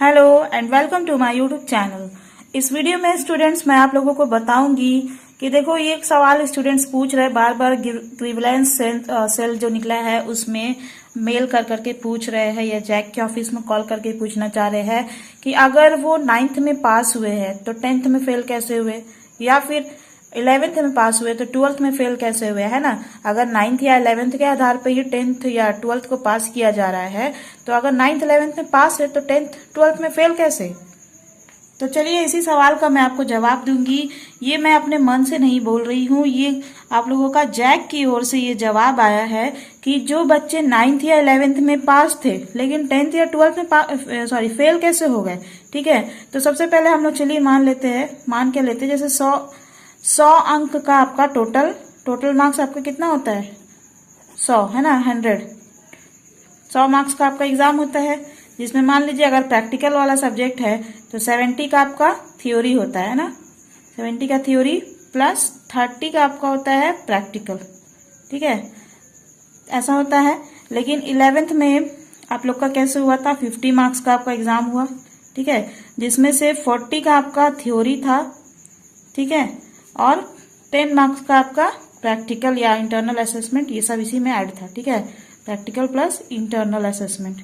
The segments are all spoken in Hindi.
Hello and welcome to my YouTube channel. इस वीडियो में स्टूडेंट्स मैं आप लोगों को बताऊंगी कि देखो ये एक सवाल स्टूडेंट्स पूछ रहे बार बार ग्रीवलेंस सेल जो निकला है उसमें मेल कर करके पूछ रहे हैं या जैक के ऑफिस में कॉल करके पूछना चाह रहे हैं कि अगर वो 9th में पास हुए हैं तो 10th में फेल कैसे हुए, या फिर 11th में पास हुए तो 12th में फेल कैसे हुए, है ना। अगर 9th या 11th के आधार पर ही 10th या 12th को पास किया जा रहा है तो अगर 9th 11th में पास है तो 10th 12th में फेल कैसे। तो चलिए इसी सवाल का मैं आपको जवाब दूंगी। ये मैं अपने मन से नहीं बोल रही हूँ, ये आप लोगों का जैक की ओर से ये जवाब आया है कि जो बच्चे 9th या 11th में पास थे लेकिन 10th या 12th में फेल कैसे हो गए। ठीक है, तो सबसे पहले हम लोग चलिए मान के लेते हैं जैसे 100 अंक का आपका टोटल मार्क्स आपका कितना होता है 100, है ना। 100 मार्क्स का आपका एग्जाम होता है, जिसमें मान लीजिए अगर प्रैक्टिकल वाला सब्जेक्ट है तो 70 का आपका थ्योरी होता है ना। 70 का थ्योरी प्लस 30 का आपका होता है प्रैक्टिकल। ठीक है, ऐसा होता है। लेकिन 11th में आप लोग का कैसे हुआ था, 50 मार्क्स का आपका एग्जाम हुआ। ठीक है, जिसमें से 40 का आपका थ्योरी था। ठीक है, और 10 मार्क्स का आपका प्रैक्टिकल या इंटरनल असेसमेंट, ये सब इसी में ऐड था। ठीक है, प्रैक्टिकल प्लस इंटरनल असेसमेंट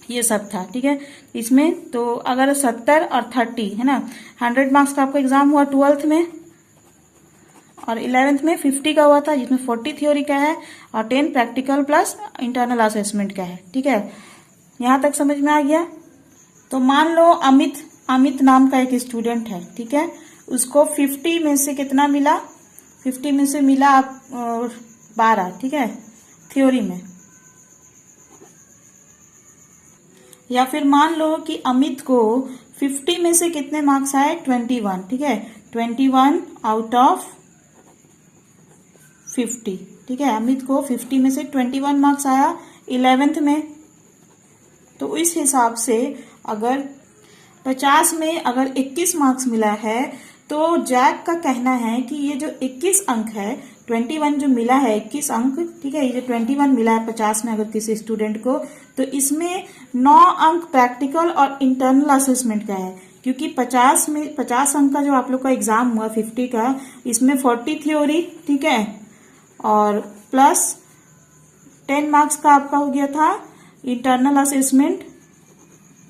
ये सब था। ठीक है, इसमें तो अगर 70 और 30 है ना, 100 मार्क्स का आपका एग्जाम हुआ 12th में, और 11th में 50 का हुआ था जिसमें 40 थ्योरी का है और 10 प्रैक्टिकल प्लस इंटरनल असेसमेंट का है। ठीक है, यहां तक समझ में आ गया। तो मान लो अमित नाम का एक स्टूडेंट है। ठीक है, उसको 50 में से कितना मिला, 50 में से मिला 12। ठीक है, थ्योरी में। या फिर मान लो कि अमित को 50 में से कितने मार्क्स आए, 21। ठीक है, 21 आउट ऑफ 50। ठीक है, अमित को 50 में से 21 मार्क्स आया 11th में। तो इस हिसाब से अगर 50 में अगर 21 मार्क्स मिला है तो जैक का कहना है कि ये जो 21 अंक है, 21 जो मिला है 21 अंक, ठीक है, ये जो 21 मिला है 50 में अगर किसी स्टूडेंट को, तो इसमें 9 अंक प्रैक्टिकल और इंटरनल असेसमेंट का है। क्योंकि 50 अंक का जो आप लोग का एग्जाम हुआ 50 का, इसमें 40 थ्योरी, ठीक है, और प्लस 10 मार्क्स का आपका हो गया था इंटरनल असेसमेंट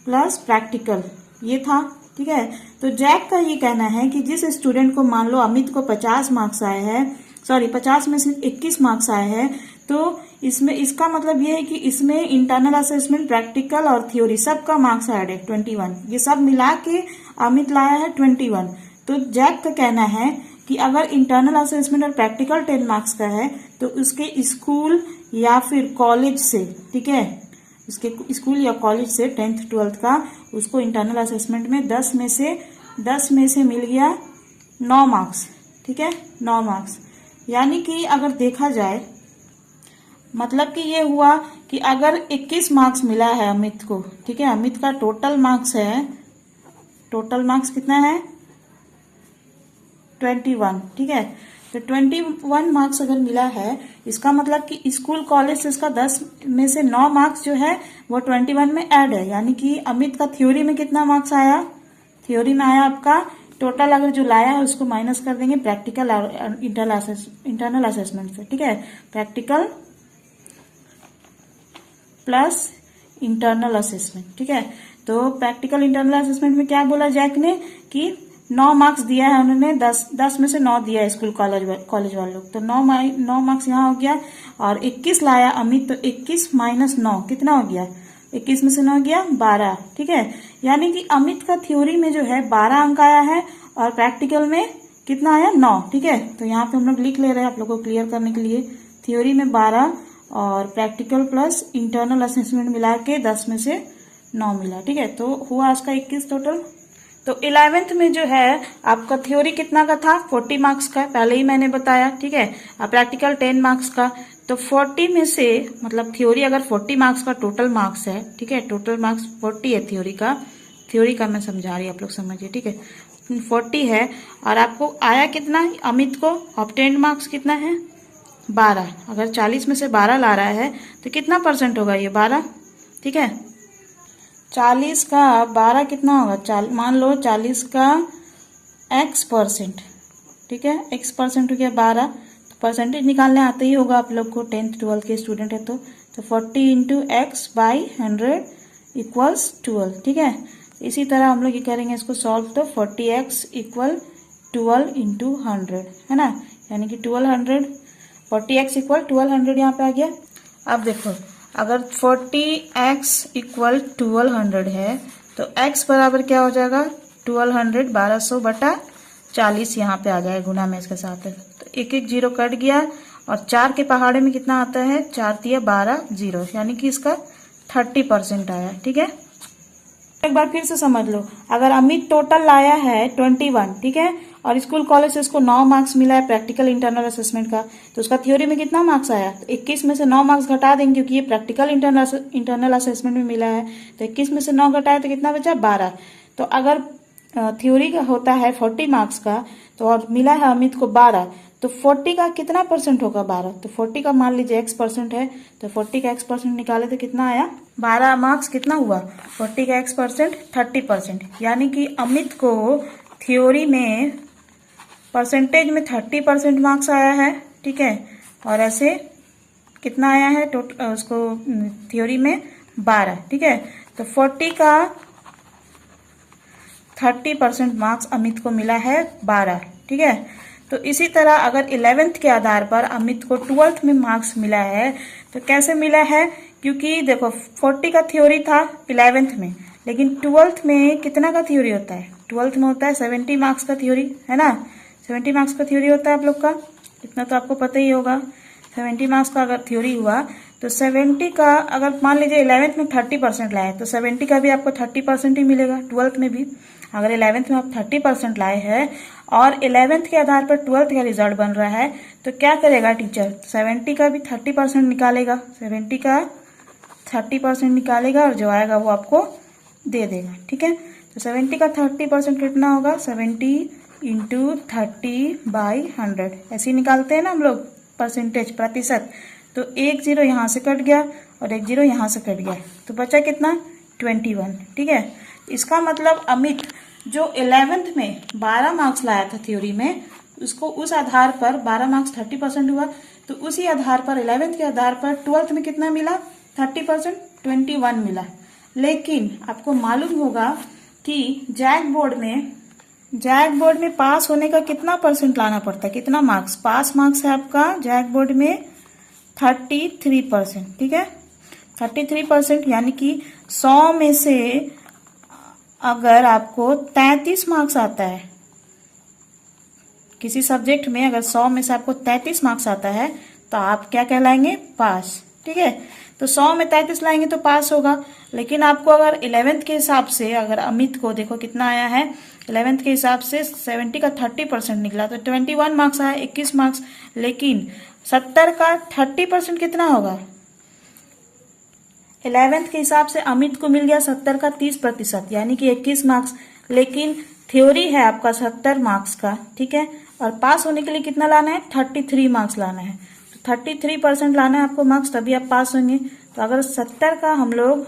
प्लस प्रैक्टिकल, ये था। ठीक है, तो जैक का ये कहना है कि जिस स्टूडेंट को मान लो अमित को 50 मार्क्स आए हैं, 50 में से 21 मार्क्स आए हैं, तो इसमें इसका मतलब ये है कि इसमें इंटरनल असेसमेंट, प्रैक्टिकल और थ्योरी सबका मार्क्स ऐड है 21। ये सब मिला के अमित लाया है 21। तो जैक का कहना है कि अगर इंटरनल असेसमेंट और प्रैक्टिकल 10 मार्क्स का है तो उसके स्कूल या फिर कॉलेज से, ठीक है, उसके स्कूल या कॉलेज से 10th 12th का उसको इंटरनल असेसमेंट में 10 में से मिल गया 9 मार्क्स। ठीक है, 9 मार्क्स। यानी कि अगर देखा जाए, मतलब कि ये हुआ कि अगर 21 मार्क्स मिला है अमित को, ठीक है, अमित का टोटल मार्क्स कितना है 21। ठीक है, तो 21 मार्क्स अगर मिला है, इसका मतलब कि स्कूल कॉलेज से इसका 10 में से 9 मार्क्स जो है वो 21 में ऐड है। यानी कि अमित का थ्योरी में कितना मार्क्स आया, थ्योरी में आया आपका टोटल, अगर जो लाया है उसको माइनस कर देंगे प्रैक्टिकल और इंटरनल असेसमेंट से। ठीक है, प्रैक्टिकल प्लस इंटरनल असेसमेंट। ठीक है, तो प्रैक्टिकल इंटरनल असेसमेंट में क्या बोला जैक ने कि 9 मार्क्स दिया है उन्होंने, 10 में से 9 दिया है स्कूल कॉलेज वाले लोग, तो 9 मार्क्स यहाँ हो गया। और 21 लाया अमित, तो 21 माइनस 9 कितना हो गया, 21 में से 9 गया 12। ठीक है, यानी कि अमित का थ्योरी में जो है 12 अंक आया है और प्रैक्टिकल में कितना आया 9। ठीक है, तो यहाँ पे हम लोग लिख ले रहे हैं आप लोगों को क्लियर करने के लिए, थ्योरी में 12 और प्रैक्टिकल प्लस इंटरनल असेसमेंट मिला के 10 में से 9 मिला। ठीक है, तो हुआ उसका 21 टोटल। तो 11th में जो है आपका थ्योरी कितना का था, 40 मार्क्स का, पहले ही मैंने बताया। ठीक है, और प्रैक्टिकल 10 मार्क्स का, तो 40 में से मतलब थ्योरी अगर 40 मार्क्स का टोटल मार्क्स है, ठीक है, टोटल मार्क्स 40 है थ्योरी का मैं समझा रही, आप लोग समझिए। ठीक है, 40 है और आपको आया कितना अमित को, ऑब्टेन्ड मार्क्स कितना है 12। अगर 40 में से 12 ला रहा है तो कितना परसेंट होगा ये 12। ठीक है, 40 का 12 कितना होगा? मान लो 40 का x%, ठीक है, x% हो गया 12। तो परसेंटेज निकालने आते ही होगा आप लोग को, 10th 12th के स्टूडेंट है तो 40 इंटू एक्स बाई 100 इक्वल्स 12, ठीक है। इसी तरह हम लोग ये करेंगे इसको सॉल्व, तो 40x इक्वल 12 इंटू 100, है ना, यानी कि 1200, 40x इक्वल 1200 यहाँ पे आ गया। अब देखो, अगर 40x इक्वल 1200 है तो x बराबर क्या हो जाएगा? 1200 1200 बटा 40 यहाँ पे आ जाएगा गुना में इसके साथ है, तो एक एक जीरो कट गया और 4 के पहाड़े में कितना आता है? 4 तिया 12 जीरो, यानी कि इसका 30% आया, ठीक है। एक बार फिर से समझ लो, अगर अमित टोटल लाया है 21, ठीक है, और स्कूल कॉलेज से इसको 9 मार्क्स मिला है प्रैक्टिकल इंटरनल असेसमेंट का, तो उसका थ्योरी में कितना मार्क्स आया? तो 21 में से 9 मार्क्स घटा देंगे, क्योंकि ये प्रैक्टिकल इंटरनल असेसमेंट में मिला है, तो 21 में से 9 घटाए तो कितना बचा? 12। तो अगर थ्योरी का होता है 40 मार्क्स का, तो और मिला है अमित को 12, तो 40 का कितना परसेंट होगा? 12। तो 40 का मान लीजिए x% है, तो 40 का x% निकाले तो कितना आया? 12 मार्क्स कितना हुआ? 40 का x% 30%, यानी कि अमित को थ्योरी में परसेंटेज में 30% मार्क्स आया है, ठीक है, और ऐसे कितना आया है उसको थ्योरी में? 12, ठीक है। तो 40 का 30% मार्क्स अमित को मिला है 12, ठीक है। तो इसी तरह अगर 11th के आधार पर अमित को 12th में मार्क्स मिला है, तो कैसे मिला है? क्योंकि देखो 40 का थ्योरी था 11th में, लेकिन 12th में कितना का थ्योरी होता है? 12th में होता है 70 मार्क्स का थ्योरी, है ना, 70 मार्क्स का थ्योरी होता है आप लोग का, इतना तो आपको पता ही होगा। 70 मार्क्स का अगर थ्योरी हुआ तो 70 का अगर मान लीजिए 11th में 30% लाए तो 70 का भी आपको 30% ही मिलेगा 12th में भी। अगर 11th में आप 30% लाए हैं और 11th के आधार पर 12th का रिजल्ट बन रहा है, तो क्या करेगा टीचर? 70 का भी 30% निकालेगा, 70 का 30% निकालेगा और जो आएगा वो आपको दे देगा, ठीक है। तो 70 का 30% कितना होगा? 70 इंटू 30/100, ऐसे ही निकालते हैं ना हम लोग परसेंटेज, प्रतिशत। तो एक जीरो यहाँ से कट गया और एक जीरो यहाँ से कट गया, तो बचा कितना? 21, ठीक है। इसका मतलब अमित जो 11th में 12 मार्क्स लाया था थ्योरी में, उसको उस आधार पर 12 मार्क्स 30% हुआ, तो उसी आधार पर 11th के आधार पर 12th में कितना मिला? 30%, 21 मिला। लेकिन आपको मालूम होगा कि जैक बोर्ड में पास होने का कितना परसेंट लाना पड़ता है? कितना मार्क्स? पास मार्क्स है आपका जैक बोर्ड में 33%, ठीक है, 33%, यानी कि 100 में से अगर आपको 33 मार्क्स आता है किसी सब्जेक्ट में, अगर 100 में से आपको 33 मार्क्स आता है तो आप क्या कहलाएंगे? पास, ठीक है। तो 100 में 33 लाएंगे तो पास होगा। लेकिन आपको अगर 11th के हिसाब से, अगर अमित को देखो कितना आया है 11th के हिसाब से 70 का 30% निकला, तो 21 मार्क्स आया, 21 मार्क्स। लेकिन 70 का 30% कितना होगा? 11th के हिसाब से अमित को मिल गया 70 का 30%, यानी कि 21 मार्क्स। लेकिन थ्योरी है आपका 70 मार्क्स का, ठीक है, और पास होने के लिए कितना लाना है? 33 मार्क्स लाना है। तो 33% लाना है आपको मार्क्स, तभी आप पास होंगे। तो अगर 70 का हम लोग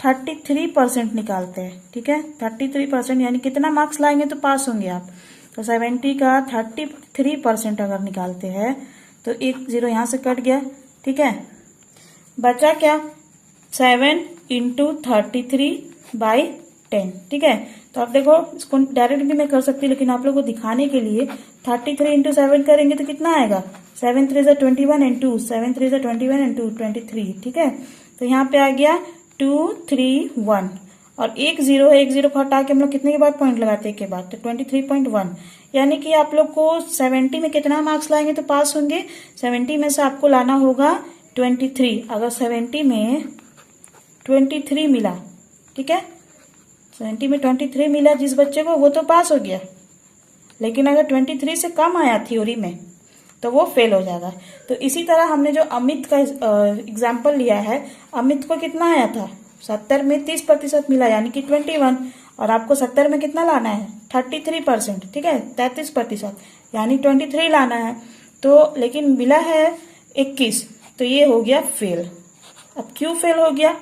33% निकालते हैं, ठीक है, 33%, यानी कितना मार्क्स लाएंगे तो पास होंगे आप? तो 70 का 33% अगर निकालते हैं तो एक जीरो यहाँ से कट गया, ठीक है, बचा क्या? 7 इंटू 33/10, ठीक है। तो आप देखो इसको डायरेक्ट भी मैं कर सकती हूँ, लेकिन आप लोगों को दिखाने के लिए 33 इंटू 7 करेंगे तो कितना आएगा? 7 3 = 21 एंड 2, 7 3 = 21 एंड 2 23, ठीक है। तो यहाँ पे आ गया 231 और एक जीरो को हटा के हम लोग कितने के बाद पॉइंट लगाते हैं? के बाद, तो 23.1, यानी कि आप लोग को 70 में कितना मार्क्स लाएंगे तो पास होंगे? 70 में से आपको लाना होगा 23। अगर 70 में 23 मिला, ठीक है, 70 में 23 मिला जिस बच्चे को, वो तो पास हो गया। लेकिन अगर 23 से कम आया थ्योरी में तो वो फेल हो जाएगा। तो इसी तरह हमने जो अमित का एग्जाम्पल लिया है, अमित को कितना आया था? 70 में 30% मिला, यानी कि 21, और आपको 70 में कितना लाना है? 33%, ठीक है, 33%, यानी 23 लाना है। तो लेकिन मिला है 21, तो ये हो गया फेल। अब क्यों फेल हो गया?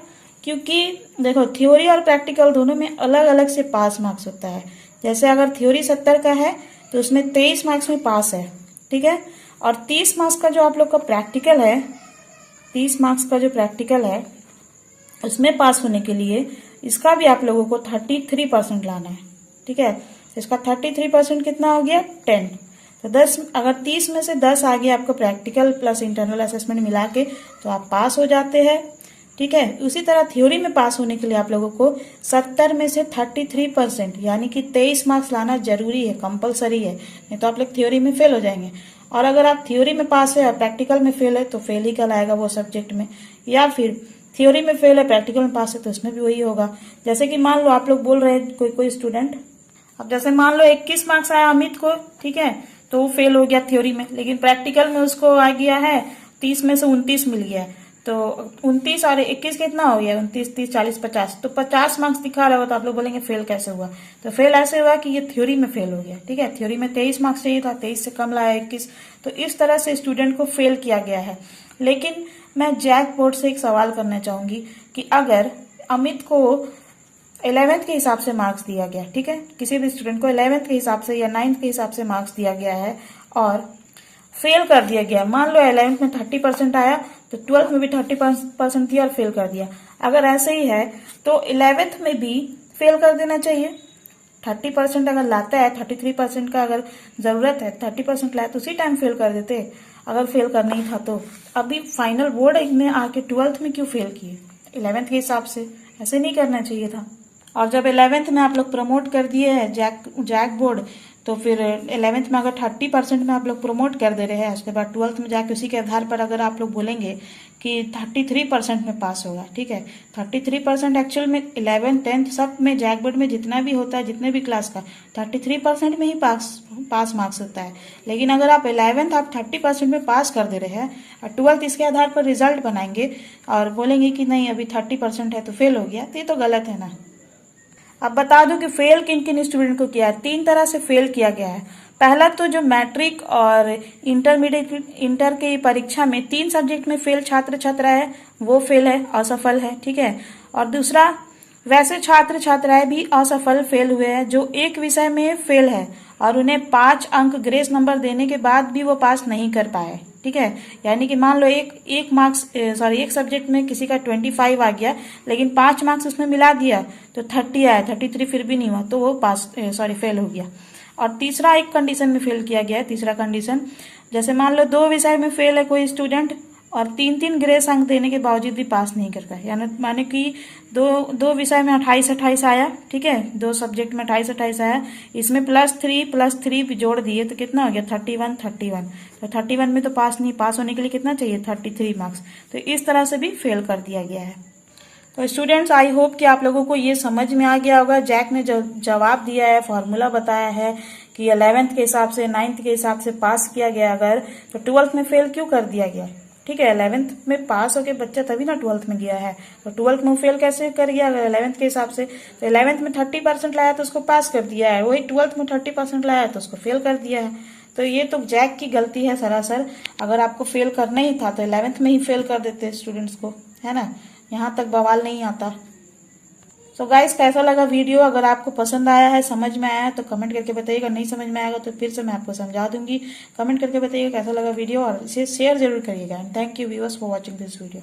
क्योंकि देखो थ्योरी और प्रैक्टिकल दोनों में अलग अलग से पास मार्क्स होता है। जैसे अगर थ्योरी 70 का है तो उसमें 23 मार्क्स में पास है, ठीक है। और 30 मार्क्स का जो आप लोग का प्रैक्टिकल है, 30 मार्क्स का जो प्रैक्टिकल है उसमें पास होने के लिए इसका भी आप लोगों को 33% लाना है, ठीक है। इसका 33% कितना हो गया 10। तो 10 अगर 30 में से 10 आ गया आपको प्रैक्टिकल प्लस इंटरनल असेसमेंट मिला के तो आप पास हो जाते हैं, ठीक है। उसी तरह थ्योरी में पास होने के लिए आप लोगों को 70 में से 33% यानी कि 23 मार्क्स लाना जरूरी है, कंपलसरी है, नहीं तो आप लोग थ्योरी में फेल हो जाएंगे। और अगर आप थ्योरी में पास है और प्रैक्टिकल में फेल है तो फेल ही कहलाएगा वो सब्जेक्ट में, या फिर थ्योरी में फेल है प्रैक्टिकल में पास है तो उसमें भी वही होगा। जैसे कि मान लो आप लोग बोल रहे हैं कोई स्टूडेंट, अब जैसे मान लो 21 मार्क्स आया अमित को, ठीक है, तो वो फेल हो गया थ्योरी में, लेकिन प्रैक्टिकल में उसको आ गया है 30 में से 29 मिल गया है। तो 29 और 21 कितना हो गया, 29 30 40 50, तो 50 मार्क्स दिखा रहा हो तो आप लोग बोलेंगे फेल कैसे हुआ। तो फेल ऐसे हुआ कि ये थ्योरी में फेल हो गया, ठीक है। थ्योरी में 23 मार्क्स चाहिए था, 23 से कम लाया 21, तो इस तरह से स्टूडेंट को फेल किया गया है। लेकिन मैं जैक बोर्ड से एक सवाल करना चाहूंगी कि अगर अमित को 11th के हिसाब से मार्क्स दिया गया, ठीक है, किसी भी स्टूडेंट को 11th के हिसाब से या 9th के हिसाब से मार्क्स दिया गया है और फेल कर दिया गया, मान लो 11th में 30% आया तो 12th में भी 30% दिया और फेल कर दिया। अगर ऐसे ही है तो 11th में भी फेल कर देना चाहिए। 30% अगर लाता है, 33% का अगर जरूरत है, 30% लाया तो उसी टाइम फेल कर देते अगर फेल करना ही था तो। अभी फाइनल बोर्ड में आके 12th में क्यों फेल किए 11th के हिसाब से, ऐसे नहीं करना चाहिए था। और जब 11th में आप लोग प्रमोट कर दिए हैं जैक बोर्ड, तो फिर 11th में अगर 30% में आप लोग प्रमोट कर दे रहे हैं, उसके बाद 12th में जाके उसी के आधार पर अगर आप लोग बोलेंगे कि 33% में पास होगा, ठीक है। 33% एक्चुअल में 11th 10th सब में जैक बोर्ड में जितना भी होता है, जितने भी क्लास का 33% में ही पास मार्क्स होता है। लेकिन अगर आप 11th आप 30% में पास कर दे रहे हैं और 12th इसके आधार पर रिजल्ट बनाएंगे और बोलेंगे कि नहीं अभी 30% है तो फेल हो गया, तो ये तो गलत है ना। अब बता दूं कि फेल किन किन स्टूडेंट को किया है। 3 तरह से फेल किया गया है। पहला तो जो मैट्रिक और इंटर की परीक्षा में 3 सब्जेक्ट में फेल छात्र छात्रा है वो फेल है, असफल है, ठीक है। और दूसरा वैसे छात्र छात्राएं भी असफल फेल हुए हैं जो एक विषय में फेल है और उन्हें 5 अंक ग्रेस नंबर देने के बाद भी वो पास नहीं कर पाए, ठीक है। यानी कि मान लो एक सब्जेक्ट में किसी का 25 आ गया लेकिन 5 मार्क्स उसमें मिला दिया तो 30 आया, 33 फिर भी नहीं हुआ तो वो फेल हो गया। और तीसरा एक कंडीशन में फेल किया गया है, तीसरा कंडीशन, जैसे मान लो 2 विषय में फेल है कोई स्टूडेंट और 3 ग्रेस अंक देने के बावजूद भी पास नहीं कर पाए, यानी माने कि दो विषय में 28 आया, ठीक है, 2 सब्जेक्ट में 28 आया, इसमें +3 भी जोड़ दिए तो कितना हो गया 31। तो 31 में तो पास होने के लिए कितना चाहिए 33 मार्क्स, तो इस तरह से भी फेल कर दिया गया है। तो स्टूडेंट्स आई होप कि आप लोगों को ये समझ में आ गया होगा। जैक ने जो जवाब दिया है, फॉर्मूला बताया है कि 11th के हिसाब से 9th के हिसाब से पास किया गया अगर तो 12th में फेल क्यों कर दिया गया, ठीक है। 11th में पास होके बच्चा तभी ना 12th में गया है, तो 12th में फेल कैसे कर गया अगर 11th के हिसाब से। तो 11th में 30% लाया तो उसको पास कर दिया है, वही 12th में 30% लाया तो उसको फेल कर दिया है। तो ये तो जैक की गलती है सरासर। अगर आपको फेल करना ही था तो 11th में ही फेल कर देते स्टूडेंट्स को, है ना, यहाँ तक बवाल नहीं आता। तो गाइस कैसा लगा वीडियो, अगर आपको पसंद आया है, समझ में आया है तो कमेंट करके बताइएगा, नहीं समझ में आएगा तो फिर से मैं आपको समझा दूंगी। कमेंट करके बताइएगा कैसा लगा वीडियो और इसे शेयर जरूर करिएगा। And thank you viewers for watching this video.